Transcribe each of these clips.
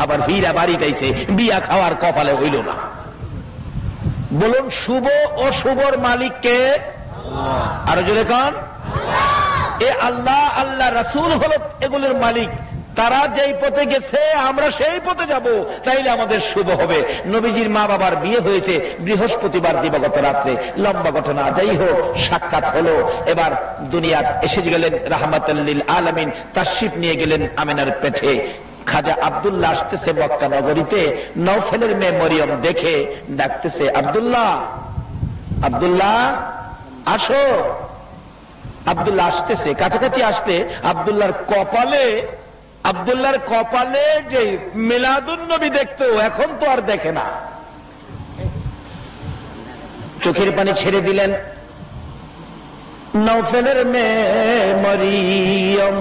আবার হীরা বাড়িতেছে, বিয়া খাওয়ার কপালে হইল না। বলুন শুভ ও শুভর মালিক কে? আরো জোরে কোন? এ আল্লাহ, আল্লাহ রাসূল হলো এগুলোর মালিক। তারা যেই পথে গেছে আমরা সেই পথে যাব, তাইলে আমাদের শুভ হবে। নবীজির মা বাবার বিয়ে হয়েছে বৃহস্পতিবার দিবাগত রাত্রে, লম্বা ঘটনা। যাই হোক, সাক্ষাৎ হলো। এবার দুনিয়াত এসে গেলেন রাহমাতাল লিল আলামিন, তাশরিফ নিয়ে গেলেন আমিনার পেটে। খাজা আব্দুল্লাহ আসতেছে মক্কা নগরীতে, নওফেলের মেয়ে মরিয়ম দেখে ডাকতেছে, আব্দুল্লাহ, আব্দুল্লাহ আসো। আব্দুল্লাহ আসতেছে, কাছাকাছি আসতে আব্দুল্লাহর কপালে যে মিলাদুন নবী দেখতো, এখন তো আর দেখে না। চোখের পানি ছেড়ে দিলেন। নওফেলের মেয়ে মরিয়ম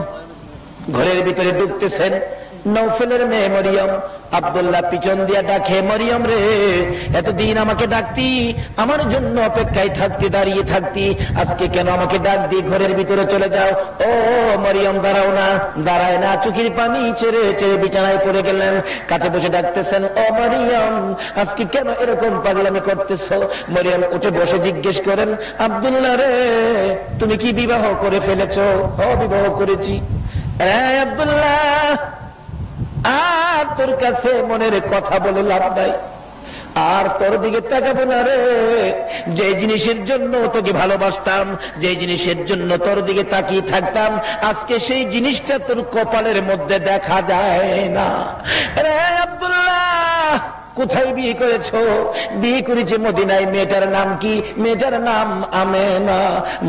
ঘরের ভিতরে ঢুকতেছেন। নওফেলের মেয়ে মরিয়ম, আব্দুল্লাহ পিছন দিয়া ডাকে, মরিয়ম রে, এতদিন আমাকে ডাকতি, আমার জন্য অপেক্ষায় থাকতি, দাঁড়িয়ে থাকতি, আজকে কেন আমাকে ডাক দিয়ে ঘরের ভিতরে চলে যাও? ও মরিয়ম দাঁড়াও না। দাঁড়ায় না, চোখের পানি ছেড়ে ছেড়ে বিছানায় পড়ে গেলেন। কাছে বসে ডাকতেছেন, ও মরিয়ম, আজকে কেন এরকম পাগলামি করতেছো? মরিয়ম উঠে বসে জিজ্ঞেস করেন, আব্দুল্লাহ রে, তুমি কি বিবাহ করে ফেলেছো? ও বিবাহ করেছি। আব্দুল্লাহ, আর তোর কাছে মনের কথা বলে লাভ নাই, আর তোর দিকে তাকাবো না রে। যে জিনিসের জন্য তোকে ভালোবাসতাম, যে জিনিসের জন্য তোর দিকে তাকিয়ে থাকতাম, আজকে সেই জিনিসটা তোর কপালের মধ্যে দেখা যায় না। রে আব্দুল্লাহ, কোথায় বিয়ে করেছো? বিয়ে করেছে মদিনায়। মেয়েটার নাম কি? মেয়েটার নাম আমেনা।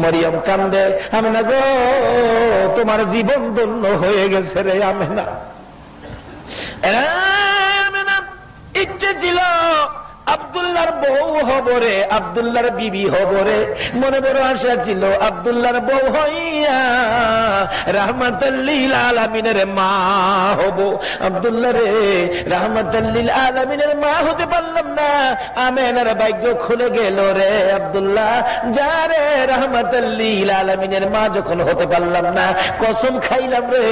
মরিয়ম কান্দে, আমেনা গো, তোমার জীবন ধন্য হয়ে গেছে রে আমেনা। ইচ্ছে ছিল আব্দুল্লাহর বউ হব রে, আব্দুল্লাহর বিবি হব রে, মনে বড় আশা ছিল আব্দুল্লাহর বউ হইয়া রাহমাতাল লিল আলামিনের মা হব। আব্দুল্লাহ রে, রাহমাতাল লিল আলামিনের মা হতে পারলাম না, আমেনার ভাগ্য খুলে গেল রে আব্দুল্লাহ। যা রে, রাহমাতাল লিল আলামিনের মা যখন হতে পারলাম না, কসম খাইলাম রে,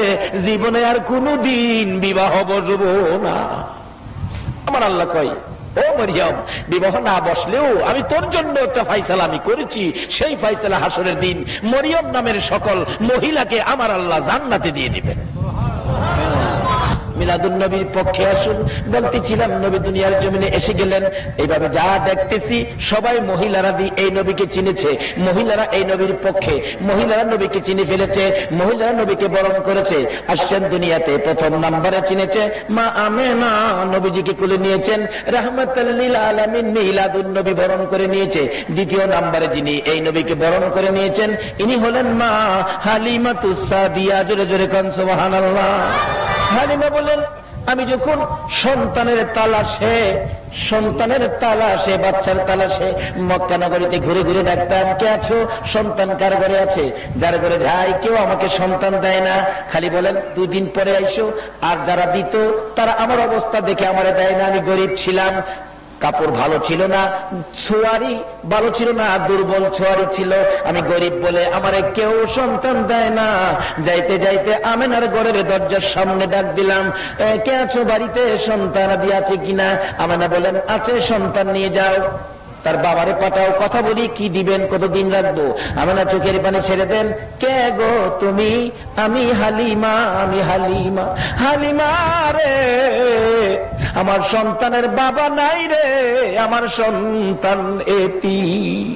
জীবনে আর কোনদিন বিবাহ বসব না। আমার আল্লাহ কয়, ও মরিয়ম, বিবাহ না বসলেও আমি তোর জন্য একটা ফাইসালা আমি করেছি। সেই ফাইসালা হাসরের দিন মরিয়ম নামের সকল মহিলাকে আমার আল্লাহ জান্নাতে দিয়ে দিবেন। মিলাদুন নবীর পক্ষে আসুন। বলতেছিলাম, নবী দুনিয়ার জমিনে এসে গেলেন। এইভাবে যা দেখতেছি সবাই মহিলারা এই নবীকে চিনেছে, মহিলারা এই নবীর পক্ষে, মহিলারা নবীকে চিনে ফেলেছে, মহিলারা নবীকে বরণ করেছে। আসছেন দুনিয়াতে, প্রথম নাম্বারে চিনেছে মা আমেনা, নবীজিকে কোলে নিয়েছেন, রাহমাতাল লিল আলামিন মিলাদুন নবী বরণ করে নিয়েছে। দ্বিতীয় নাম্বারে যিনি এই নবীকে বরণ করে নিয়েছেন, ইনি হলেন মা হালিমাতুস সাদিয়া। জোরে জোরে কোন সুবহানাল্লাহ। হালিমা বলেন, আমি যখন সন্তানের তালাশে বাচ্চার তালাশে মক্কা নগরীতে ঘুরে ঘুরে ডাকতাম, কে আছো? সন্তান কার ঘরে আছে? যার ঘরে যাই, কেউ আমাকে সন্তান দেয় না, খালি বলেন 2 দিন পরে আইসো। আর যারা দিত তারা আমার অবস্থা দেখে আমারে দেয় না। আমি গরিব ছিলাম, কাপড় ভালো ছিল না, ছোয়ারি ভালো ছিল না, দুর্বল ছোয়ারি ছিল, আমি গরিব বলে আমারে কেউ সন্তান দেয় না। যাইতে যাইতে আমেনার ঘরের দরজার সামনে ডাক দিলাম, কে আছো বাড়িতে? সন্তান আদি আছে কিনা? আমেনা বলেন, আছে, সন্তান নিয়ে যাও। তার বাবারে পাঠাও, কথা বলি, কি দিবেন, কতদিন রাখবো? আমেনা চোখের পানি ছেড়ে দেন, কে গো তুমি? আমি হালিমা, আমি হালিমা। হালিমা রে, আমার সন্তানের বাবা নাই রে, আমার সন্তান এতিম।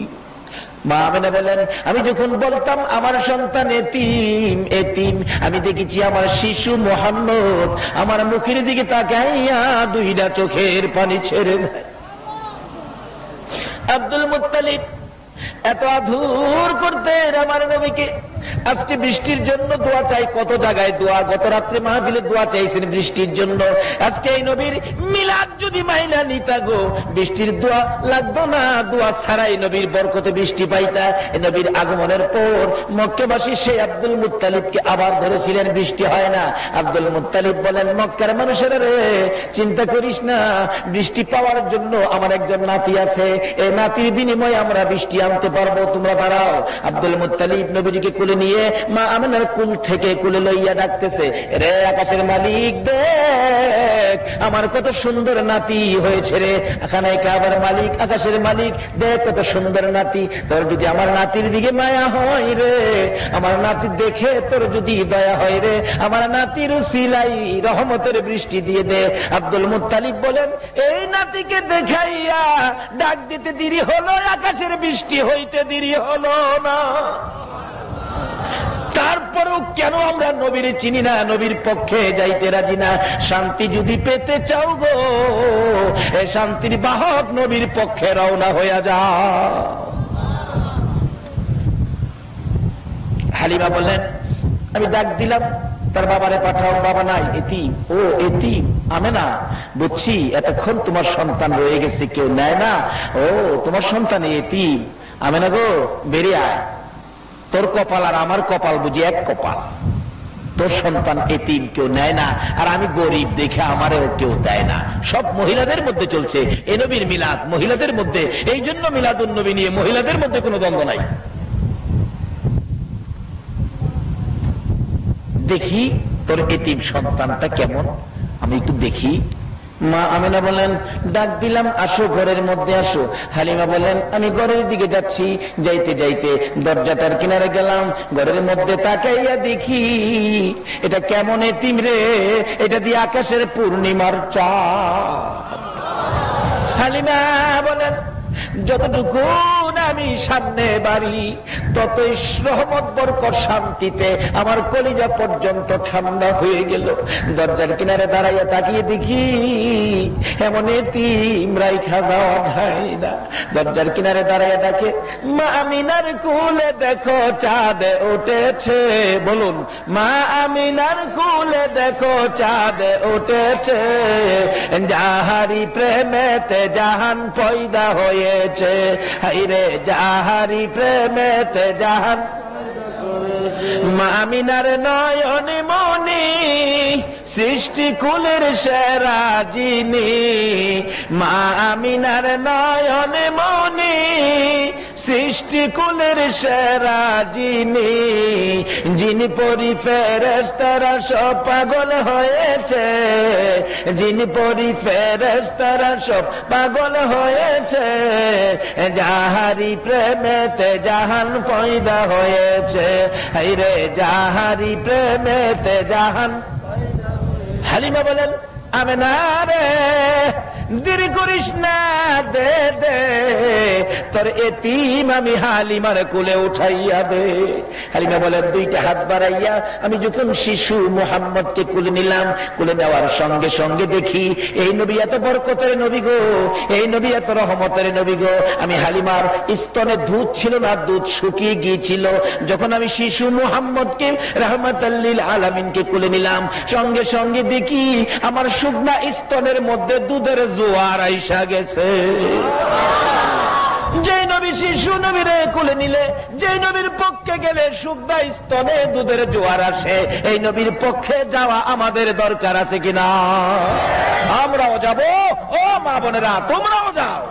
মা আমেনা বলেন, আমি যখন বলতাম আমার সন্তান এতিম এতিম, আমি দেখেছি আমার শিশু মুহাম্মদ আমার মুখের দিকে তাকাইয়া 2টা চোখের পানি ছেড়ে দেয়। আব্দুল মুত্তালিব এত আদর করতেন আমার নবীকে। আজকে বৃষ্টির জন্য দোয়া চাই, কত জায়গায় দোয়া, গত রাত্রে মাহফিলে দোয়া চাইছেন বৃষ্টির জন্য। আজকে এই নবীর মিলাদ যদি মাইনা নিতা গো, বৃষ্টির দোয়া লাগতো না, দোয়া ছাড়াই নবীর বরকতে বৃষ্টি পাইতা। এই নবীর আগমনের পর মক্কাবাসী সেই আব্দুল মুত্তালিবকে আবার ধরেছিলেন, বৃষ্টি হয় না। আব্দুল মুত্তালিব বলেন, মক্কার মানুষেরা রে, চিন্তা করিস না, বৃষ্টি পাওয়ার জন্য আমার একজন নাতি আছে, এই নাতির বিনিময়ে আমরা বৃষ্টি আনতে পারবো, তোমরা দাঁড়াও। আব্দুল মুত্তালিব নবীজিকে কুলে নিয়ে মা আমেনার কুল থেকে কুলে লইয়া ডাকতেছে, রে আকাশের মালিক দেখ, আমার কত সুন্দর নাতি হয়েছে রে, এখানে কাবার মালিক, আকাশের মালিক, দেখ কত সুন্দর নাতি। তোর যদি আমার নাতির দিকে মায়া হয় রে, আমার নাতি দেখে তোর যদি দয়া হয় রে, আমার নাতির উসিলাই রহমতের বৃষ্টি দিয়ে দে। আব্দুল মুত্তালিব বলেন, এই নাতিকে দেখাইয়া ডাক দিতে দেরি হলো, আকাশের বৃষ্টি হইতে দেরি হলো না। তারপরেও কেন আমরা নবীর চিনি না, নবীর পক্ষে যাইতে রাজি না? শান্তি যদি পেতে চাও গো, এই শান্তির বাহক নবীর পক্ষে রওনা হইয়া যাও। হালিমা বললেন, আমি ডাক দিলাম তার বাবারে পাঠাও, বাবা নাই, এতিম। ও এতিম, আমেনা, বুঝছি এতক্ষণ তোমার সন্তান রয়ে গেছে, কেউ নেয় না। ও তোমার সন্তান এতিম, আমেনা গো বেরিয়ে আয়। তোর কপাল আর আমার কপাল বুঝি এক কপাল। তোর সন্তান এতিম, কেউ নেয় না, আর আমি গরিব দেখে আমারও কেউ দেয় না। সব মহিলাদের মধ্যে চলছে এ নবীর মিলাদ, মহিলাদের মধ্যে। এই জন্য মিলাদুন নবী নিয়ে মহিলাদের মধ্যে কোনো দ্বন্দ্ব নাই। দেখি তোর এতিম সন্তানটা কেমন, আমি একটু দেখি। মা আমিনা বলেন, ডাক দিলাম, আসো ঘরের মধ্যে আসো। হালিমা বলেন, আমি ঘরের দিকে যাচ্ছি। যাইতে যাইতে দরজাটার কিনারে গেলাম, ঘরের মধ্যে তাকাইয়া দেখি এটা কেমন এতিম রে, এটা দিয়ে আকাশের পূর্ণিমার চাঁদ। হালিমা বলেন, যতটুকু আমি সামনে বাড়ি ততই রহমত বরকত শান্তিতে আমার কলিজা পর্যন্ত ঠান্ডা হয়ে গেল। দরজার কিনারে দাঁড়াইয়া তাকিয়ে দেখি এমন এতিম রাইখা যাওয়া যায় না। দরজার কিনারে দাঁড়াইয়া ডাকে, মা আমিনার কুলে দেখো চাঁদ উঠেছে। বলুন, মা আমিনার কুলে দেখো চাঁদ উঠেছে, যাহারি প্রেমেতে জাহান পয়দা হয়েছে। হাইরে যাহারি প্রেমেতে জাহান। মা আমিনার নয়ন মনি সৃষ্টি কুলের সেরা যিনি, মা আমিনার নয়ন মনি সৃষ্টি কুলের সেরা যিনি, যিনি পরি ফেরেশতারা সব পাগল হয়েছে, যিনি পরি ফেরেশতারা সব পাগল হয়েছে, যাহারি প্রেমেতে জাহান পয়দা হয়েছে। হাইরে যাহারি প্রেমেতে জাহান। হালিমা বলেন, আমেনা রে দেরি করিস না, দে দে তোর এতিম আমি হালিমার কোলে উঠাইয়া দে। হালিমা বলেন, দুইটা হাত বাড়াইয়া আমি যখন শিশু মুহাম্মদকে কোলে নিলাম, কোলে নেওয়ার সঙ্গে সঙ্গে দেখি এই নবী এত বরকতের নবী গো, এই নবী এত রহমতের নবী গো। আমি হালিমার স্তনে দুধ ছিল না, দুধ শুকিয়ে গিয়েছিল। যখন আমি শিশু মুহাম্মদকে রাহমাতাল লিল আলামিনকে কোলে নিলাম, সঙ্গে সঙ্গে দেখি আমার শুকনা স্তনের মধ্যে দুধের জোয়ার আইসা গেছে। যে নবী শিশু নবীরে কোলে নিলে, যে নবীর পক্ষে গেলে শুকনা স্তনে দুধের জোয়ার আসে, এই নবীর পক্ষে যাওয়া আমাদের দরকার আছে কিনা? আমরাও যাব, ও মা বোনেরা তোমরাও যাও।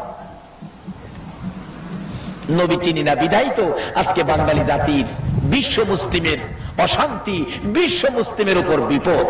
নবী চিনি না বিধাই তো আজকে বাঙালি জাতির, বিশ্ব মুসলিমের অশান্তি, বিশ্ব মুসলিমের উপর বিপদ।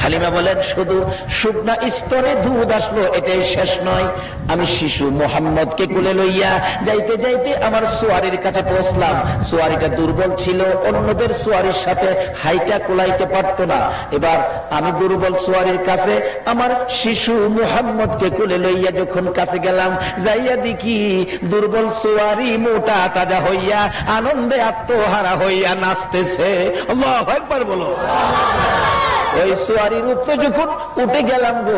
হালিমা বলেন, শুধু শুকনা স্তরে দুধ আসলো এটাই শেষ নয়। আমি শিশু মোহাম্মদকে কোলে লইয়া যাইতে যাইতে আমার সোয়ারির কাছে পৌঁছলাম। সোয়ারিটা দুর্বল ছিল, অন্যদের সোয়ারির সাথে হাইটা কোলাইতে পারতো না। এবার আমি দুর্বল সোয়ারির কাছে আমার শিশু মোহাম্মদকে কোলে লইয়া যখন কাছে গেলাম, যাইয়া দেখি দুর্বল সোয়ারি মোটা তাজা হইয়া আনন্দে আত্মহারা হইয়া নাচতেছে। আল্লাহু আকবার বলো। ওই সোয়ারির উপরে যখন উঠে গেলাম গো,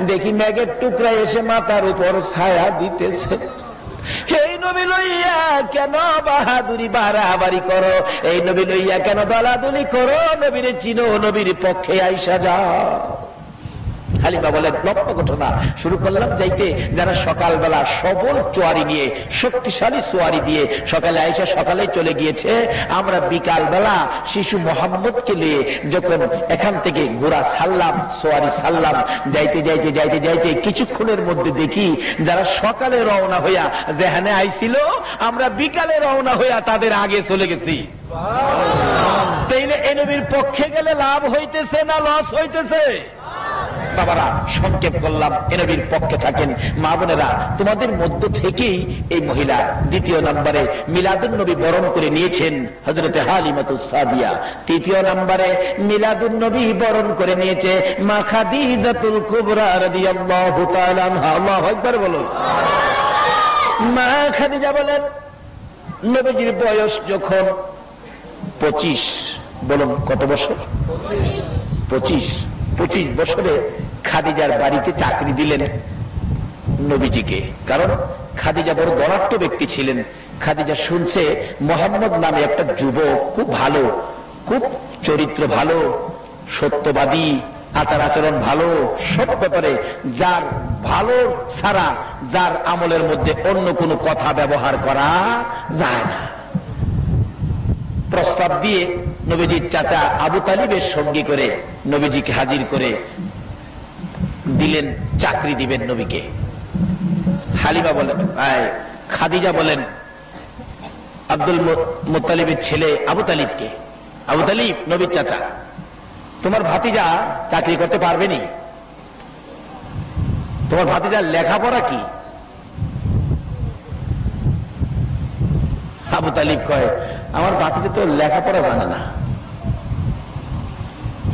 দেখি মেঘের টুকরা এসে মাথার উপর ছায়া দিতেছে। এই নবী লইয়া কেন বাহাদুরি বাড়াবাড়ি করো, এই নবী লইয়া কেন দলাদলি করো? নবীরে চিনো, নবীর পক্ষে আইসা যাও। হালিমা বলেন, লম্বা ঘটনা শুরু করলাম যাইতে। যারা সকালবেলা সবল চোয়ারি নিয়ে, শক্তিশালী চোয়ারি দিয়ে সকালে আইসা সকালে চলে গিয়েছে, আমরা বিকাল বেলা শিশু মোহাম্মদকে নিয়ে যখন এখান থেকে ঘোড়া ছাড়লাম, চোয়ারি ছাড়লাম, যাইতে যাইতে যাইতে যাইতে কিছুক্ষণের মধ্যে দেখি যারা সকালে রওনা হইয়া যেখানে আইছিল, আমরা বিকালে রওনা হইয়া তাদের আগে চলে গেছি। তাইলে এই নবীর পক্ষে গেলে লাভ হইতেছে না লস হইতেছে? বাবারা, সংক্ষেপ করলাম, এ নবীর পক্ষে থাকেন। মা বোনেরা, তোমাদের মধ্য থেকেই এই মহিলা দ্বিতীয় নম্বরে মিলাদুন নবী বরণ করে নিয়েছেন হযরতে হালিমাতুস সাদিয়া। তৃতীয় নম্বরে মিলাদুন নবী বরণ করে নিয়েছে মা খাদিজাতুল কুবরা রাদিয়াল্লাহু তাআলা আনহা। আল্লাহু আকবার বলুন। মা খাদিজা বলেন, নবীজির বয়স যখন 25, বলুন কত বছর? 25 বছরে খাদিজার বাড়িতে চাকরি দিলেন নবীজিকে। কারণ খাদিজা বড় ধনাঢ্য ব্যক্তি ছিলেন। খাদিজা শুনছে মোহাম্মদ নামে একটা যুবক, খুব ভালো, খুব চরিত্র ভালো, সত্যবাদী, আচার আচরণ ভালো, সব ব্যাপারে যার ভালো ছাড়া যার আমলের মধ্যে অন্য কোনো কথা ব্যবহার করা যায় না। প্রস্তাব দিয়ে নবীজির চাচা আবু তালিবের সঙ্গী করে নবীজিকে হাজির করে দিলেন, চাকরি দিবেন নবীকে। হালিমা বলেন, খাদিজা বলেন আব্দুল মুত্তালিবের ছেলে আবু তালিবকে, আবু তালিব নবীর চাচা, তোমার ভাতিজা চাকরি করতে পারবে নি? তোমার ভাতিজার লেখাপড়া কি? আবু তালিব কয়, আমার ভাতিজা তো লেখাপড়া জানে না।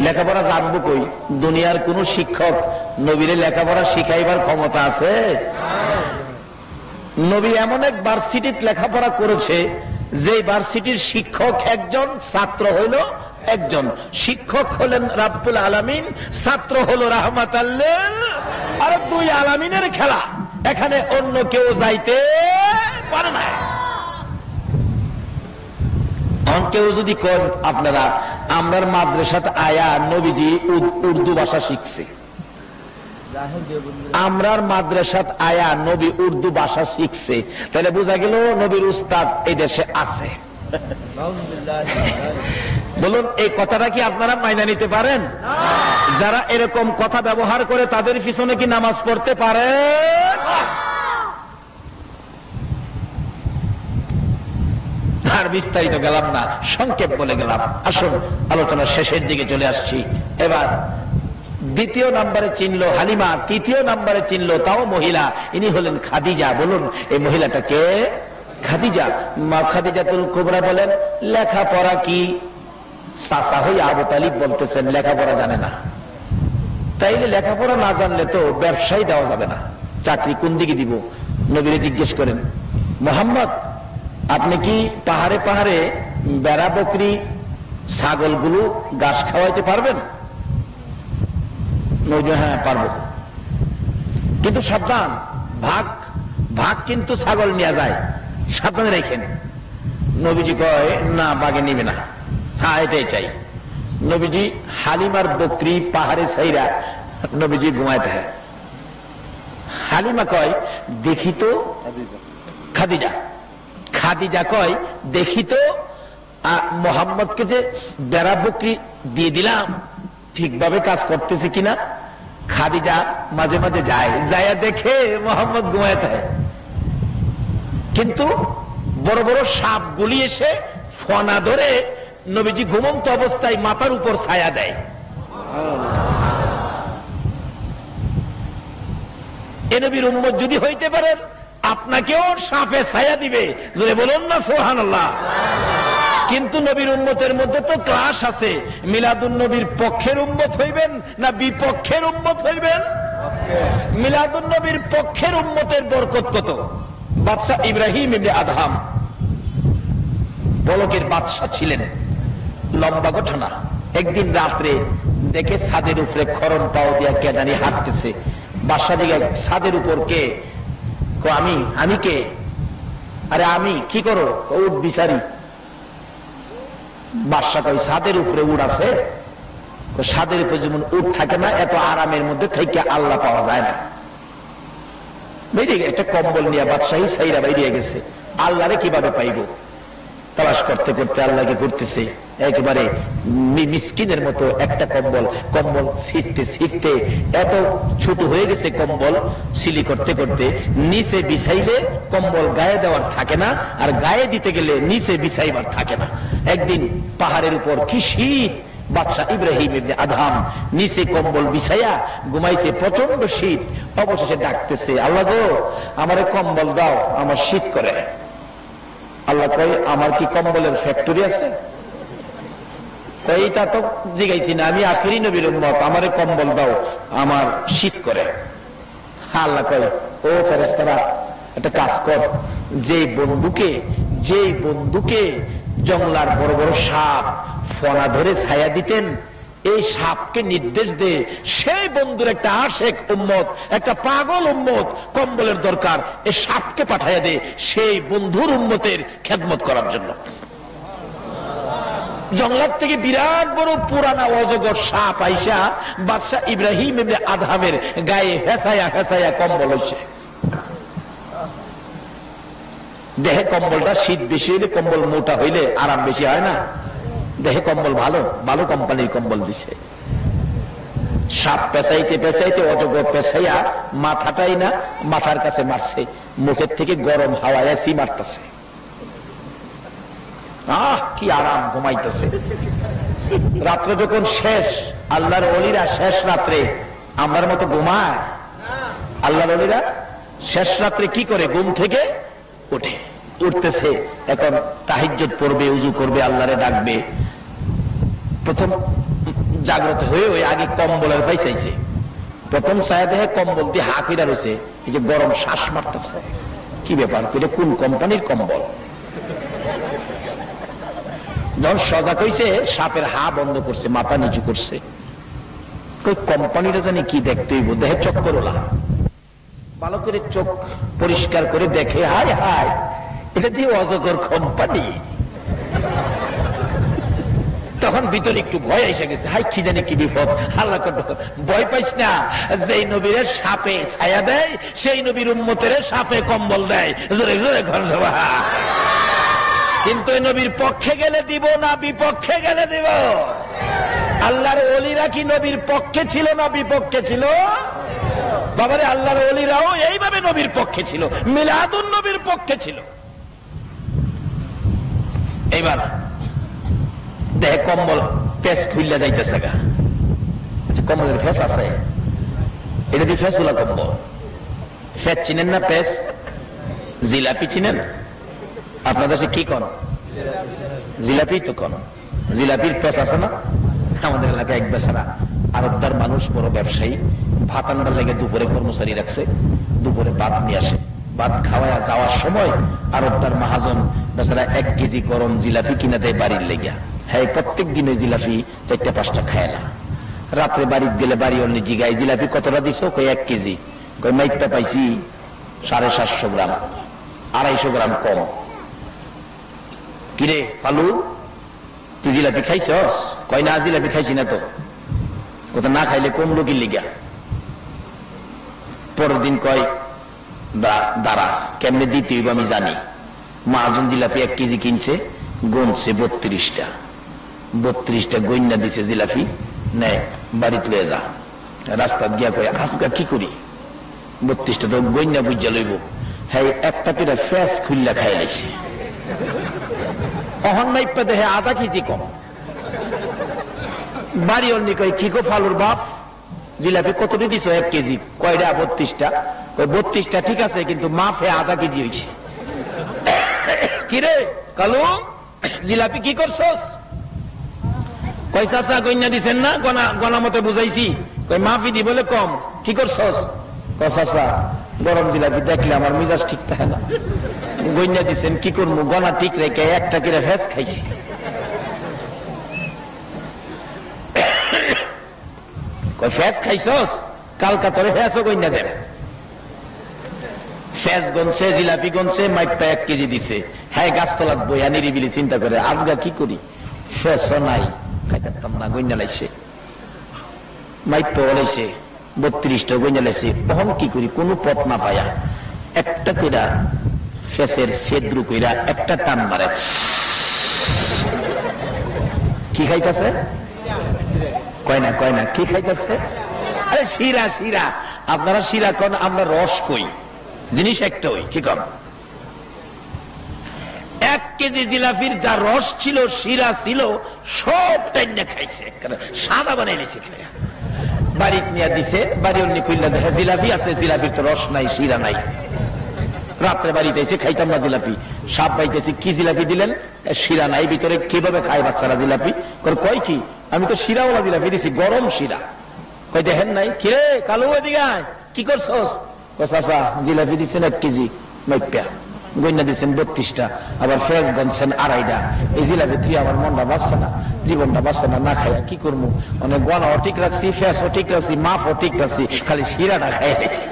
লেখাপড়া জানবো কই? দুনিয়ার কোন শিক্ষক নবীরে লেখাপড়া শিখাইবার ক্ষমতা আছে? নবী এমন এক ভার্সিটিতে লেখাপড়া করেছে যে ভার্সিটির শিক্ষক একজন, ছাত্র হইল একজন। শিক্ষক হলেন রাব্বুল আলামিন, ছাত্র হলো রাহমাতাল লিল, আর দুই আলামিনের খেলা। এখানে অন্য কেউ যাইতে পারে না। কেউ যদি কোন আপনারা আমরার মাদ্রাসাত আয়া নবীজি উর্দু ভাষা শিখছে, আমরার মাদ্রাসাত আয়া নবী উর্দু ভাষা শিখছে, তাহলে বোঝা গেল নবীর উস্তাদ এই দেশে আছে। বলুন, এই কথাটা কি আপনারা মাইনা নিতে পারেন? যারা এরকম কথা ব্যবহার করে তাদের পিছনে কি নামাজ পড়তে পারে? আর বিস্তারিত গেলাম না, সংক্ষেপ বলে গেলাম। আসুন আলোচনার শেষের দিকে চলে আসছি। এবার দ্বিতীয় নম্বরে চিনল হালিমা, তৃতীয় নম্বরে চিনল তাও মহিলা, ইনি হলেন খাদিজা। বলুন, এই মহিলাটাকে খাদিজা। মা খাদিজাতুল কুবরা বলেন, লেখাপড়া কি? চাচা হই আবু তালিব বলতেছেন লেখাপড়া জানে না। তাইলে লেখাপড়া না জানলে তো ব্যবসায় দেওয়া যাবে না, চাকরি কোন দিকে দিব? নবীরে জিজ্ঞেস করেন, মোহাম্মদ আপনি কি পাহাড়ে পাহাড়ে বেড়া বকরি ছাগলগুলো ঘাস খাওয়াইতে পারবেন? নবী, হ্যাঁ পারবো, কিন্তু সাবধান, ভাগ ভাগ কিন্তু ছাগল নিয়ে যায়, সাবধানে রেখেন। নবীজি কয়, না বাগে নিবে না, হ্যাঁ এটাই চাই। নবীজি হালিমার বকরি পাহাড়ে ছাইরা নবীজি ঘুমাইতে হয়। হালিমা কয়, দেখি তো, খাদিজা কয়, দেখি তো মোহাম্মদকে যে বেড়া বকরি দিয়ে দিলাম ঠিকভাবে কাজ করতেছে কিনা। খাদিজা মাঝে মাঝে যায়, যায় দেখে মোহাম্মদ ঘুমাইতে হয়, কিন্তু বড় বড় সাপগুলি এসে ফনা ধরে নবীজি ঘুমন্ত অবস্থায় মাথার উপর ছায়া দেয়। এ নবীর উম্মত যদি হইতে পারেন, আপনাকেও সাপে ছায়া দিবে, যদি বলুন না সুবহানাল্লাহ। কিন্তু নবীর উম্মতের মধ্যে তো ক্লাস আছে। মিলাদুন নবীর পক্ষের উম্মত হইবেন না বিপক্ষের উম্মত হইবেন? মিলাদুন নবীর পক্ষের উম্মতের বরকত কত। বাদশা ইব্রাহিম ইবনে আদহাম বলকের বাদশা ছিলেন, লম্বা ঘটনা। একদিন রাত্রে দেখে ছাদের উপরে খরম পাও দিয়া কে জানি হাঁটতেছে। বাদশা দিকে, ছাদের উপর কে? আমি কে? আরে আমি, কি করো? উঠ বিচারি। বাদশা কই, ছাদের উপরে উঠ আছে। ছাদের উপরে যেমন উঠ থাকে না, এত আরামের মধ্যে থেকে আল্লাহ পাওয়া যায় না। বেরিয়ে একটা কম্বল নিয়ে বাদশাহী সাইরা বেরিয়ে গেছে। আল্লাহরে কিভাবে পাইব? তালাশ করতে করতে আল্লাহকে করতেছে, একেবারে মিসকিনের মতো একটা কম্বল ছিটতে ছিটতে এত ছোট হয়ে গেছে। কম্বল সিলি করতে করতে নিচে বিছাইলে কম্বল গায়ে দেওয়ার থাকে না, আর গায়ে দিতে গেলে নিচে বিছাইবার থাকে না। একদিন পাহাড়ের উপর কি শীত, বাদশাহ ইব্রাহিম ইবনে আদহাম নিচে কম্বল বিছাইয়া ঘুমাইছে, প্রচন্ড শীত। অবশেষে ডাকতেছে, আল্লাহ গো আমারে কম্বল দাও, আমার শীত করে। আল্লাহ কই, আমার কি কম্বলের ফ্যাক্টরি আছে? এইটা তো জিগাইছি না, আমি আখিরি নবীর উম্মত, আমারে কম্বল দাও, আমার শীত করে। আল্লাহ কই, ও ফেরেশতারা একটা কাজ কর, যে বন্ধুকে জঙ্গলার বড় বড় সাপ ফনা ধরে ছায়া দিতেন, এই সাপকে নির্দেশ দে, সেই বন্ধুর একটা আশেক উম্মত, একটা পাগল উম্মত কম্বলের দরকার, এই সাপকে পাঠাইয়া দে সেই বন্ধুর উম্মতের খেদমত করার জন্য। জঙ্গলার থেকে বিরাট বড় পুরানা অজগর সাপ আইসা বাদশাহ ইব্রাহিম ইবনে আদহামের গায়ে ফেসাইয়া ফেসাইয়া কম্বল হইছে। দেহে কম্বলটা শীত বেশি হইলে, কম্বল মোটা হইলে আরাম বেশি হয় না? দেহে কম্বল ভালো ভালো কোম্পানির কম্বল দিছে। সাপ পেঁচাইতে পেঁচাইতে অজগর পেঁচাইয়া মাথাটাই না মাথার কাছে মারছে, মুখের থেকে গরম হাওয়া এসি মারতেছে। কি আরাম, ঘুমাইতেছে। রাত্রে যখন শেষ, আল্লাহর ওলিরা শেষ রাত্রে আমার মতো ঘুমায়? আল্লাহর ওলিরা শেষ রাত্রে কি করে? ঘুম থেকে উঠতেছে, এখন তাহাজ্জুদ পড়বে, উযু করবে, আল্লাহরে ডাকবে। প্রথম জাগ্রত হয়ে ওই আগে কম্বলের ভাই চাইছে, প্রথম ছায়া দেহে কম্বল দিয়ে হা কইরা রয়েছে, এই যে গরম শ্বাস মারতেছে। কি ব্যাপার, কোন কোম্পানির কম্বল? যখন সজাগ হইছে, সাপের হা বন্ধ করছে, মাথা নিচু করছে। কোম্পানিটা জানি কি দেখতে হইব, দেহে চক্কর ওলা। ভালো করে চোখ পরিষ্কার করে দেখে, হায় হায়, এটা দিয়ে অজগর কোম্পানি। তখন ভিতরে একটু ভয় এসে গেছে, হাই কি জানি কি বিপদ। আল্লাহ ভয় পাইস না, যেই নবীর সাপে ছায়া দেয়, সেই নবীর উম্মতের সাপে কম্বল দেয়। জোরে জোরে ঘর সভা। কিন্তু এই নবীর পক্ষে গেলে দিব না বিপক্ষে গেলে দিব? আল্লাহর ওলিরা কি নবীর পক্ষে ছিল না বিপক্ষে ছিল? বাবারে, আল্লাহর ওলিরাও এইভাবে নবীর পক্ষে ছিল, মিলাদুন নবীর পক্ষে ছিল। এইবার দেখ কম্বল পেস খুললে যাইতেছে গা। আচ্ছা, কম্বলের ফেস আছে, এটা দিয়ে ফেস হলো কম্বল। ফেস চিনেন না? পেস জিলাপি চিনেন? আপনাদের সে কি কন? জিলাপি তো কন। জিলাপির পেস আছে না? আমাদের এলাকায় এক বেচারা আরবদার মানুষ, বড় ব্যবসায়ী, ভাত আনবার লেগে দুপুরে কর্মচারী রাখছে, দুপুরে ভাত নিয়ে আসে। ভাত খাওয়া যাওয়ার সময় আরবদার মহাজন বেচারা 1 কেজি গরম জিলাপি কিনা দেয় বাড়ির লেগা। হ্যাঁ, প্রত্যেক দিন ওই জিলাপি 4-5টা খায় না। রাত্রে বাড়ির গেলে বাড়ি অন্য জিগায়, জিলাপি কতটা দিছো? কই 1 কেজি। কই মাইকটা পাইছি 750 গ্রাম, 250 গ্রাম কম। কিরে ফালু, তুই জিলাপি খাইছস? কয় না, জিলাপি খাইছি না। তো কোথা না খাইলে কোন লোকের লিগা? পরের দিন কয়, দাঁড়া, কেমনে দিতে হইব আমি জানি। মহাজন জিলাপি 1 কেজি কিনছে, গুনছে 32টা। 32টা গইনা দিছে জিলাপি, নেয় বাড়িতে লয়ে যা। রাস্তা গিয়া কয়, আজকা কি করি? 32টা তো গইনা বুঝা লইব। হ্যাঁ, একটা পেটা ফ্যাস খুললা খাই লাইছে। অহন মাইপা দেহে 1/2 কেজি কম। বাড়ি অন্য কয়, কি গো ফালুর বাপ, জিলাপি কতটি দিছ? 1 কেজি। কয়টা? 32টা। কয় 32টা ঠিক আছে, কিন্তু মাফে 1/2 কেজি হইছে। কিরে কালু, জিলাপি কি করছস? কয় চাচা গইনা দিছেন না, গনা মতে বুঝাইছি। কয় মাফি দি বলে কম, কি করছস? কয় চাচা গরম জিলাপি দেখলে আমার মিজাজ ঠিক থাকে না, গইনা দিছেন কি করবো, গনা ঠিক রেখে একটা কিরে ফেস খাইছি। কয় ফেস খাইছস? কালকা তোরে ফেসও গইনা দেন। ফেস গনছে, জিলাপি গনছে, মাইপা 1 কেজি দিছে। হ্যাঁ, গাছতলার বইয়া নিরিবিলি চিন্তা করে, আজগা কি করি, ফেসও নাই, খাইতাম না, গইনা লাইছে। মাইপা বলেছে 32টা গইনা লাইছে। তখন কি করি, কোনো পথ না পায়া একটা কইরা ফেসের ছেদ্রু কইরা একটা টান মারে। কি খাইতেছে? কয় না কি খাইতেছে? আরে শিরা, শিরা। আপনারা শিরা কন, আমরা রস কই, জিনিস একটা। ওই কি কর, এক কেজি জিলাপির যা রস ছিল, শিরা ছিল, সব টাইনে খাইছে, সাদা বানাই নিছে। বাড়ি নিয়ে দিছে, বাড়ি অন্য খুললা দেখে জিলাপি আছে, জিলাপির তো রস নাই, শিরা নাই। রাত্রে বাড়িতে এসে খাইতাম না জিলাপি, সাপ পাইতেছি, কি জিলাপি দিলেন? শিরা নাই ভিতরে। কিভাবে খায় বাচ্চারা জিলাপি? কয় কি, আমি তো শিরাওয়ালা জিলাপি দিছি, গরম শিরা। কই দেখেন নাই? কিরে কালু, এদিকে আয়, কি করছস? চাচা জিলাপি দিচ্ছেন 1 কেজি মাইপ্যা, গইনা দিচ্ছেন 32টা, আবার ফেস গনছেন 2.5টা। এই জিলাপি তুই আমার মনটা বাঁচছে না, জীবনটা বাঁচছে না, না খাইয়া কি করবো? অনেক গনাও ঠিক রাখছি, ফেসও ঠিক রাখছি, মাফও ঠিক রাখছি, খালি শিরাটা খাই গেছি।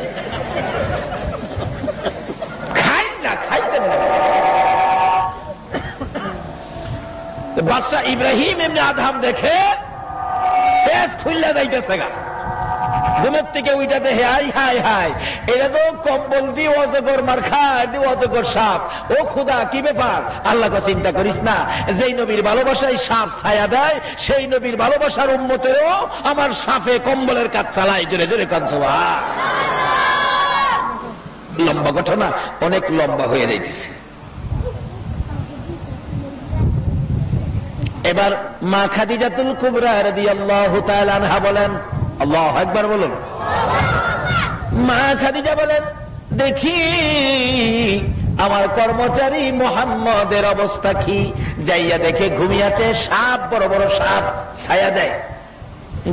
বাদশা ইব্রাহিম এমনি আধাম দেখে ফেস খুললা যাইতেছে গা, ঘুমের থেকে ওইটা দেখে হাই হাই হাই, এটা তো কম্বল দিয়ে অজগর মার খায়, দিয়ে অজগর সাপ। ও খুদা, কি ব্যাপার? আল্লাহ তো চিন্তা করিস না, যেই নবীর ভালোবাসায় সাপ ছায়া দেয়, সেই নবীর ভালোবাসার উম্মতেরও আমার সাপে কম্বলের কাজ চালায়। জোরে জোরে কাঁদছো। লম্বা ঘটনা, অনেক লম্বা হয়ে যাইতেছে। এবার মা খাদিজাতুল কুবরা রাদিয়াল্লাহু তাআলা আনহা বলেন, আল্লাহু আকবার বলুন। মা খাদিজা বলেন, দেখি আমার কর্মচারী মুহাম্মদের অবস্থা কি। যাইয়া দেখে ঘুমিয়াছে, সাপ, বড় বড় সাপ ছায়া দেয়।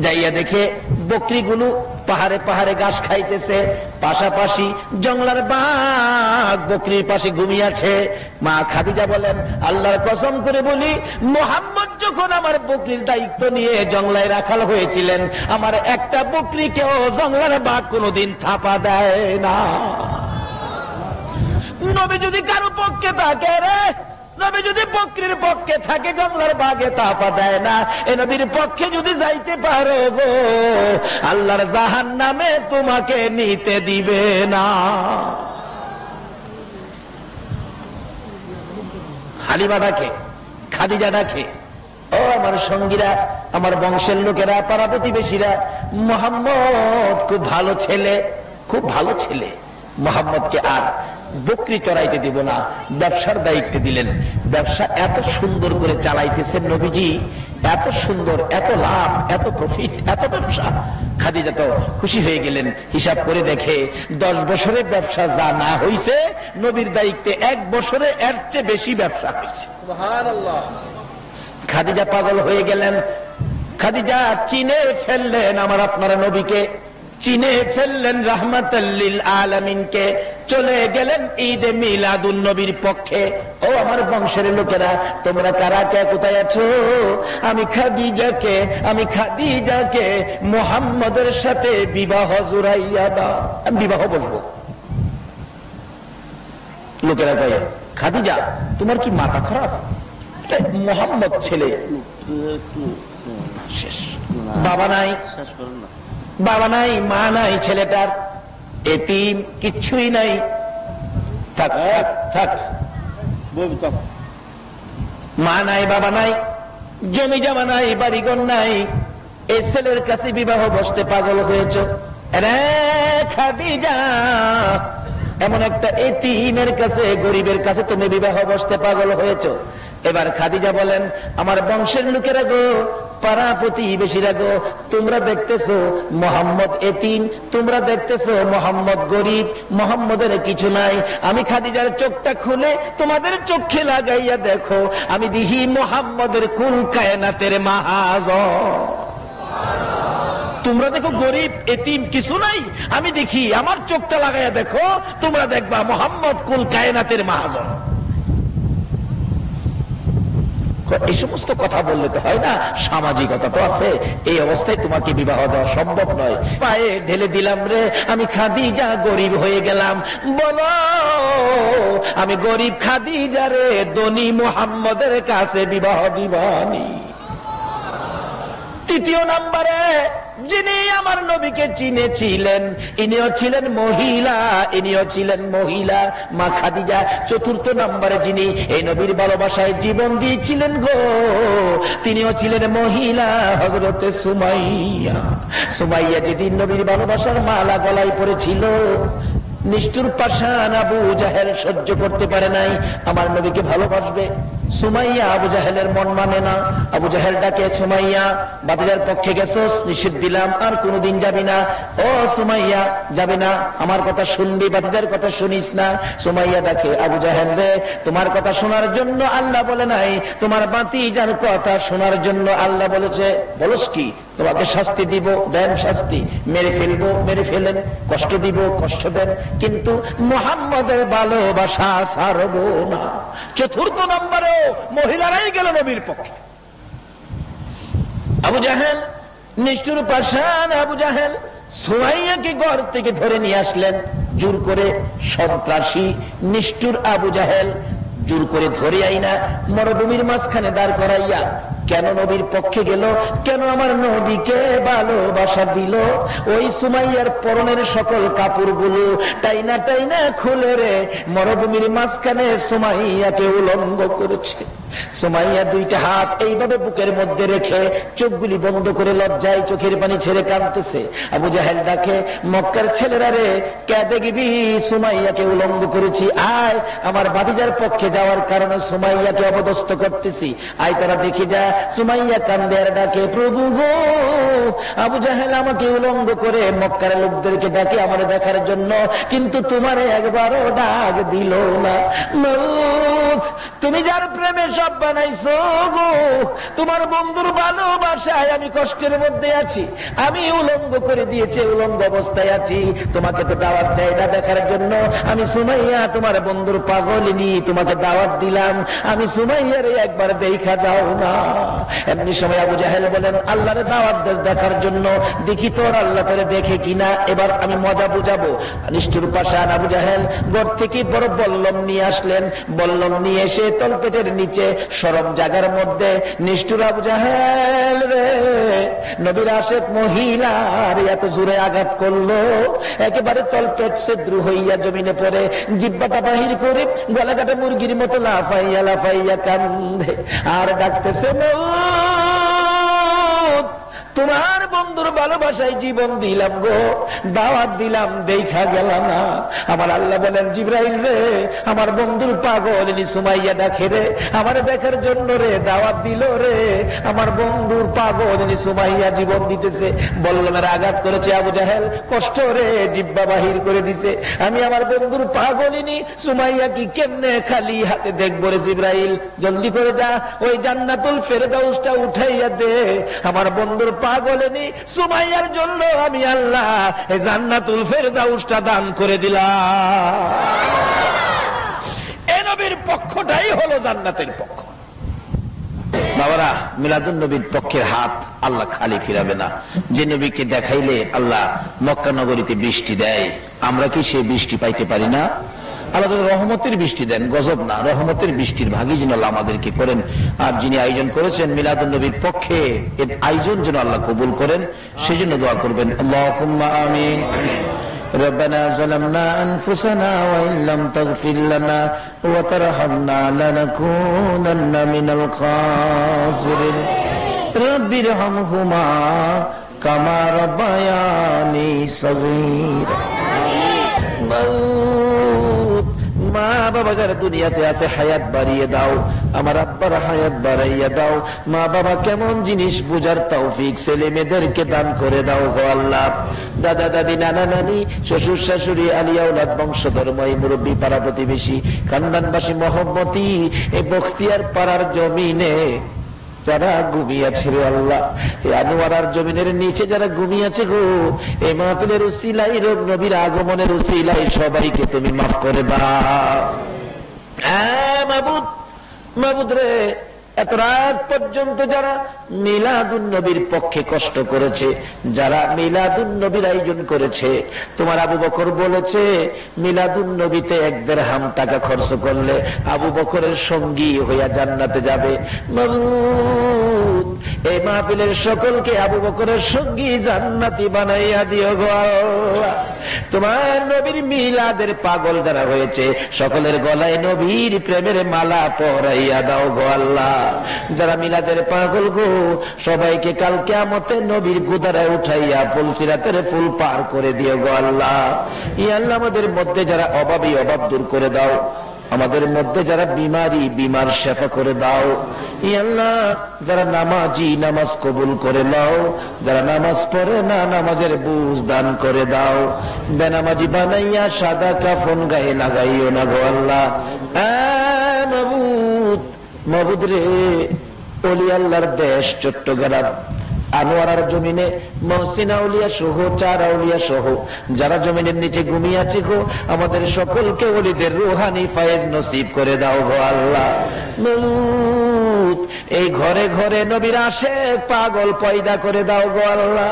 যাইয়া দেখে বকরিগুলো পাহাড়ে পাহাড়ে ঘাস খাইতেছে, পাশাপাশি জঙ্গলার বাঘ বকরির পাশে ঘুমিয়েছে। মা খাদিজা বলেন, আল্লাহর কসম করে বলি, মুহাম্মদ যখন আমার বকরির দায়িত্ব নিয়ে জঙ্গলায় রাখাল হয়েছিলেন, আমার একটা বকরিকেও জঙ্গলার বাঘ কোনোদিন থাপা দেয় না। নবী যদি কারো পক্ষে থাকে রে, নবী যদি বকরির পক্ষে থাকে, জঙ্গলার বাঘে তাপা দেয় না। এ নবীর পক্ষে যদি যাইতে পারো গো, আল্লাহর জাহান্নামে তোমাকে নিতে দিবে না। হালিমা ডাকে, খাদিজা ডাকে, ও আমার সঙ্গীরা, আমার বংশের লোকেরা, পাড়া প্রতিবেশীরা, মুহাম্মদ খুব ভালো ছেলে, খুব ভালো ছেলে। মুহাম্মদকে আর বকরি চড়াইতে দিব না, ব্যবসার দায়িত্ব দিলেন। ব্যবসা এত সুন্দর করে চালাইতেছেন নবীজি, এত সুন্দর, এত লাভ, এত প্রফিট, এত ব্যবসা। খাদিজা তো খুশি হয়ে গেলেন। হিসাব করে দেখে 10 বছরের ব্যবসা যা না হইছে, নবীর দায়িত্বে 1 বছরে এর চেয়ে বেশি ব্যবসা হয়েছে। সুবহানাল্লাহ। খাদিজা পাগল হয়ে গেলেন। খাদিজা চিনে ফেললেন আমার আপনারা নবীকে, চিনে ফেললেন রাহমাতাল লিল আলামিনকে। চলে গেলেন ঈদে মিলাদুন নবীর পক্ষে। ও আমার বংশের লোকেরা, তোমরা কারা, কে কোথায় আছো? আমি খাদিজাকে মুহাম্মদের সাথে বিবাহ জুড়াইয়া দাও, আমি বিবাহ বলবো। লোকেরা কয়, খাদিজা তোমার কি মাথা খারাপ? মুহাম্মদ ছেলে, শেষ। বাবা নাই, বাবা নাই, মা নাই, ছেলেটার এতিম, কিচ্ছুই নাই। থাক থাক থাক, মা নাই, বাবা নাই, জমি জমা নাই, বাড়িঘর নাই, এই ছেলের কাছে বিবাহ বসতে পাগল হয়েছ রে খাদিজা। এমন একটা এতিমের কাছে, গরিবের কাছে তুমি বিবাহ বসতে পাগল হয়েছ। এবার খাদিজা বলেন, আমার বংশের লোকেরা গো, পাড়া প্রতিবেশীরা গো, তোমরা দেখতেছো মুহাম্মদ এতিম, তোমরা দেখতেছো মুহাম্মদ গরিব, মুহাম্মদের কিছু নাই। আমি খাদিজার চোখটা খুলে তোমাদের চোখে লাগাইয়া দেখো, আমি দিহি মুহাম্মদের কুল কায়নাতের মাহাজন। তোমরা দেখো গরিব এতিম কিছু নাই, আমি দেখি, আমার চোখটা লাগাইয়া দেখো, তোমরা দেখবা মুহাম্মদ কুল কায়নাতের মাহাজন। এই সমস্ত কথা বললে তো হয় না, সামাজিকতা তো আছে। এই অবস্থায় তোমাকে বিবাহ দেওয়া সম্ভব নয়। পায়ে ঢেলে দিলাম রে, আমি খাদিজা গরিব হয়ে গেলাম। বলো, আমি গরিব খাদিজা রে ধনী মুহাম্মদের কাছে বিবাহ দিবানি। তৃতীয় নম্বরে যিনি আমার নবীকে চিনেছিলেন, ইনিও ছিলেন মহিলা, ইনিও ছিলেন মহিলা, মা খাদিজা। চতুর্থ নম্বরে যিনি এই নবীর ভালোবাসায় জীবন দিয়েছিলেন গো, তিনিও ছিলেন মহিলা, হযরতে সুমাইয়া। সুমাইয়া যেদিন নবীর ভালোবাসার মালা গলায় পড়েছিল, নিষ্ঠুর পাষাণ আবু জাহেল সহ্য করতে পারে নাই আমার নবীকে ভালোবাসবে। সুমাইয়া আবু জাহেলের মন মানে না। আবু জাহেল ডাকে, সুমাইয়া ভাতিজার পক্ষে গেছস, নিষেধ দিলাম আর কোনোদিন যাবি না। ও সুমাইয়া, যাবি না, আমার কথা শুনবি, ভাতিজার কথা শুনিস না। সুমাইয়া ডাকে, আবু জাহেল রে, তোমার কথা শোনার জন্য আল্লাহ বলে নাই, তোমার ভাতিজার কথা শোনার জন্য আল্লাহ বলেছে। বলস কি? তোমাকে শাস্তি দিব, দেন শাস্তি, মেরে ফেলবো, মেরে ফেলেন, কষ্ট দিব, কষ্ট দেন, কিন্তু মুহাম্মদের ভালোবাসা ছাড়বো না। চতুর্থ নম্বরেও মহিলারাই গেল নবীর পক্ষে। আবু জাহেল, নিষ্ঠুর পাষাণ আবু জাহেল সুমাইয়াকে ঘর থেকে ধরে নিয়ে আসলেন জোর করে। সন্ত্রাসী নিষ্ঠুর আবু জাহেল জোর করে ধরে আইনা মরুভূমির মাঝখানে দাঁড় করাইয়া কেন নবীর পক্ষে গেল, কেন আমার নবীকে ভালোবাসা দিল? ওই সুমাইয়ার পরনের সকল কাপড়গুলো টাইনা টাইনা খুলে রে মরুভূমির মাঝখানে সুমাইয়াকে উলঙ্গ করেছে। সুমাইয়া দুইটা হাত এইভাবে বুকের মধ্যে রেখে চোখগুলি বন্ধ করে লজ্জায় চোখের পানি ছেড়ে কাঁদতেছে। আবু জাহেল ডাকে, মক্কার ছেলেরা রে, কে দেখবি সুমাইয়াকে উলঙ্গ করেছি, আয় আমার ভাতিজার পক্ষে যাওয়ার কারণে সুমাইয়াকে অপদস্থ করতেছি, আয় তোরা দেখি যা। সুমাইয়া কান্দে আর ডাকে, প্রভু গো, আবু জাহেল আমাকে উলঙ্গ করে মক্কার লোকদেরকে ডাকে আমার দেখার জন্য, কিন্তু তোমারে একবারও ডাক দিল না। তুমি যার প্রেমে সব বানাইছো গো, তোমার বন্ধুর ভালোবাসায় আমি কষ্টের মধ্যে আছি, আমি উলঙ্গ করে দিয়েছি, উলঙ্গ অবস্থায় আছি, তোমাকে তো দাওয়াত দেয় না দেখার জন্য। আমি সুমাইয়া তোমার বন্ধুর পাগলিনী, তোমাকে দাওয়াত দিলাম, আমি সুমাইয়ারে একবার দেখা যাও না। এমনি সময় আবু জাহেল বলেন, আল্লাহরে দাওয়াত দেশ দেখার জন্য, দেখি তোর আল্লাহ তোরে দেখে কিনা, এবার আমি মজা বুঝাবো। নিষ্ঠুর পাষাণ আবু জাহেল ঘর থেকে বড় বল্লম নিয়ে আসলেন। বল্লম নিয়ে এসে তলপেটের নিচে সরব জায়গার মধ্যে নিষ্ঠুর আবু জাহেল রে নবীর আশেক মহিলার এত জোরে আঘাত করলো, একেবারে তলপেট ছিদ্র হইয়া জমিনে পড়ে জিহ্বাটা বাহির করে গলা কাটা মুরগির মতো লাফাইয়া লাফাইয়া কান্দে আর ডাকতেছে, তোমার বন্ধুর ভালোবাসায় জীবন দিলাম গো, দাওয়াত দিলাম, দেখা গেল না। আমার আল্লাহ বলেন, জিবরাইল রে, আমার বন্ধুর পাগলিনী সুমাইয়া ডাকে রে, আমার দেখার জন্য রে দাওয়াত দিল রে, আমার বন্ধুর পাগলিনী সুমাইয়া জীবন দিতেছে। বল্লমের আঘাত করেছে আবু জাহেল, কষ্ট রে জিহ্বা বাহির করে দিছে। আমি আমার বন্ধুর পাগলিনী সুমাইয়া কি কেমনে খালি হাতে দেখবো রে জিবরাইল, জলদি করে যা, ওই জান্নাতুল ফেরদাউসটা উঠাইয়া দে, আমার বন্ধুর পাগলিনী সুমাইয়ার জন্য আমি আল্লাহ এই জান্নাতুল ফেরদাউসটা দান করে দিলাম। এই নবীর পক্ষটাই হলো জান্নাতের পক্ষ। বাবারা, মিলাদুন নবীর পক্ষের হাত আল্লাহ খালি ফিরাবে না। যে নবীকে দেখাইলে আল্লাহ মক্কা নগরীতে বৃষ্টি দেয়, আমরা কি সেই বৃষ্টি পাইতে পারি না? আল্লাহ রহমতের বৃষ্টি দেন, গজব না, রহমতের বৃষ্টির ভাগী যেন আল্লাহ আমাদেরকে করেন। আর যিনি আয়োজন করেছেন মিলাদুন নবীর পক্ষে, এর আয়োজন যেন আল্লাহ কবুল করেন, সেই জন্য দোয়া করবেন। আল্লাহুম্মা আমিন। ربنا ظلمنا أنفسنا وإن لم تغفر لنا وترحمنا لنكونن من الخاسرين رب ارحمهما كما ربياني صغيرا। মা বাবা যারা দুনিয়াতে আছে হায়াত বাড়িয়ে দাও, আমার আব্বার হায়াত বাড়াইয়া দাও। মা বাবা কেমন জিনিস বুঝার তৌফিক ছেলে মেয়েদেরকে দান করে দাও গো আল্লাহ। দাদা দাদি নানা নানি শ্বশুর শাশুড়ি আলিয়া ওলাদ বংশধর্মী মুরব্বী পাড়া প্রতিবেশী খানদানবাসী মহব্বতী এই বখতিয়ার পাড়ার জমিনে যারা ঘুমিয়েছে রে আল্লাহ, এই আনোয়ারার জমিনের নিচে যারা ঘুমিয়েছে গো, এই মাহফিলের উসিলাই রব নবীর আগমনের উসিলাই সবাইকে তুমি মাফ করে দাও। মাবুদ, মাবুদ রে, এত রাত পর্যন্ত যারা মিলাদুন নবীর পক্ষে কষ্ট করেছে, যারা মিলাদুন নবীর আয়োজন করেছে, তোমার আবু বকর বলেছে মিলাদুন নবীতে 1 দিরহাম টাকা খরচ করলে আবু বকরের সঙ্গী হইয়া জান্নাতে যাবে। মাবুদ, এই মাহফিলের সকলকে আবু বকরের সঙ্গী জান্নাতি বানাইয়া দিও গো আল্লাহ। তোমার নবীর মিলাদের পাগল যারা হয়েছে সকলের গলায় নবীর প্রেমের মালা পরাইয়া দাও গো আল্লাহ। যারা মিলাদের পাগল গো সবাইকে কাল কিয়ামতে নবীর গুদারায় উঠাইয়া ফুলসিরাতের ফুল পার করে দিও গো আল্লাহ। ইয়া আল্লাহ, আমাদের মধ্যে যারা অভাবী অভাব দূর করে দাও, আমাদের মধ্যে যারা বিমারি বিমার শেফা করে দাও। ইয়া আল্লাহ, যারা নামাজি নামাজ কবুল করে নাও, যারা নামাজ পড়ে না নামাজের বুঝ দান করে দাও। বেনামাজি বানাইয়া সাদা কাফন গায়ে লাগাইও না গো আল্লাহ। মাবুদ, মাবুদ রে, ওলি আল্লাহর দেশ চট্টগ্রাম আনোয়ারার জমিনে মহসিন আউলিয়া সহ 4 আউলিয়া সহ যারা জমিনের নিচে ঘুমিয়ে আছে গো, আমাদের সকলকে ওলিদের রুহানি ফায়েজ নসিব করে দাও গো আল্লাহ। এই ঘরে ঘরে নবীর আশিক পাগল পয়দা করে দাও গো আল্লাহ।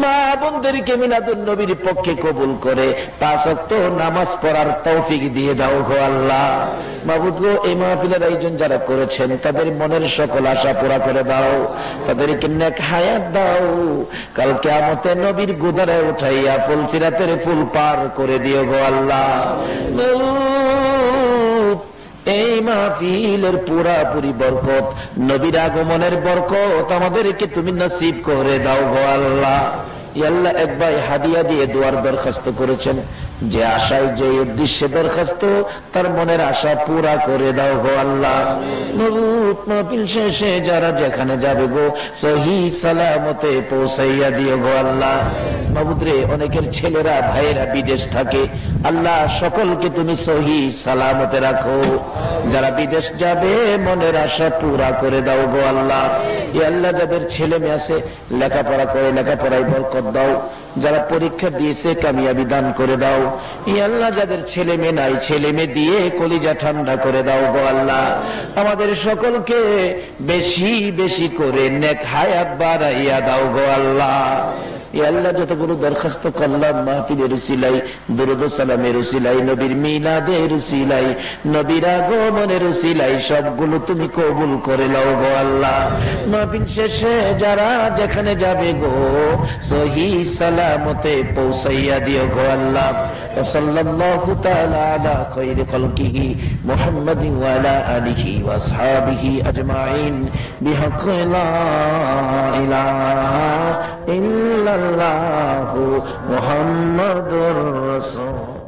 মা বোনদেরকে মিলাদুন নবীর পক্ষে কবুল করে 5 ওয়াক্ত নামাজ পড়ার তৌফিক দিয়ে দাও গো আল্লাহ। মাবুদ গো, এই মাহফিলের আয়োজন যারা করেছেন তাদের মনের সকল আশা পুরা করে দাও, তাদেরকে নেক হায়াত দাও। কাল কিয়ামতে নবীর গুদারায় উঠাইয়া ফুলসিরাতের ফুল পার করে দিও গো আল্লাহ। এই মাহফিলের পুরাপুরি বরকত, নবীর আগমনের বরকত আমাদেরকে তুমি নসিব করে দাও গো আল্লাহ। আল্লাহ, এক ভাই হাদিয়া দিয়ে দোয়ার দরখাস্ত করেছেন, যে আশায় যে উদ্দেশ্যে দরখাস্ত তার মনের আশা পুরা করে দাও গো আল্লাহ। মাহফিল শেষে যারা যেখানে যাবে গো সহি সালামতে পৌঁছাইয়া দিও গো আল্লাহ। মাবুদ রে, অনেকের ছেলেরা ভাইয়েরা বিদেশ থাকে, আল্লাহ সকলকে তুমি সহি সালামতে রাখো। যারা বিদেশ যাবে মনের আশা পুরা করে দাও গো আল্লাহ। ইয়া আল্লাহ, যাদের ছেলে মেয়ে আছে লেখাপড়া করে লেখাপড়ায় বরকত দাও, যারা পরীক্ষা দিয়েছে কামিয়াবি দান করে দাও। ইয়া আল্লাহ, যাদের ছেলে মেয়ে নাই ছেলে মেয়ে দিয়ে কলিজা ঠান্ডা করে দাও গো আল্লাহ। আমাদের সকলকে বেশি বেশি করে নেক হায়াত বাড়াইয়া দাও গো আল্লাহ। ইয়া আল্লাহ, যতগুলো দরখাস্ত করলাম মাহফিলের উসিলাই, দুরূদ ও সালামের উসিলাই, নবীর মিলাদের উসিলাই, নবীর আগমনের উসিলাই, সবগুলো তুমি কবুল করে নাও গো আল্লাহ। মাহফিল শেষে যারা যেখানে যাবে গো সহি সালামতে পৌঁছাইয়া দিও গো আল্লাহ। সাল্লাল্লাহু তাআলা আলা খায়রি খালকিহি মুহাম্মাদিন ওয়া আলা আলিহি ওয়া আসহাবিহি আজমাইন বিহাক্কি লা ইলাহা ইল্লাল্লাহু মুহাম্মাদুর রাসূল।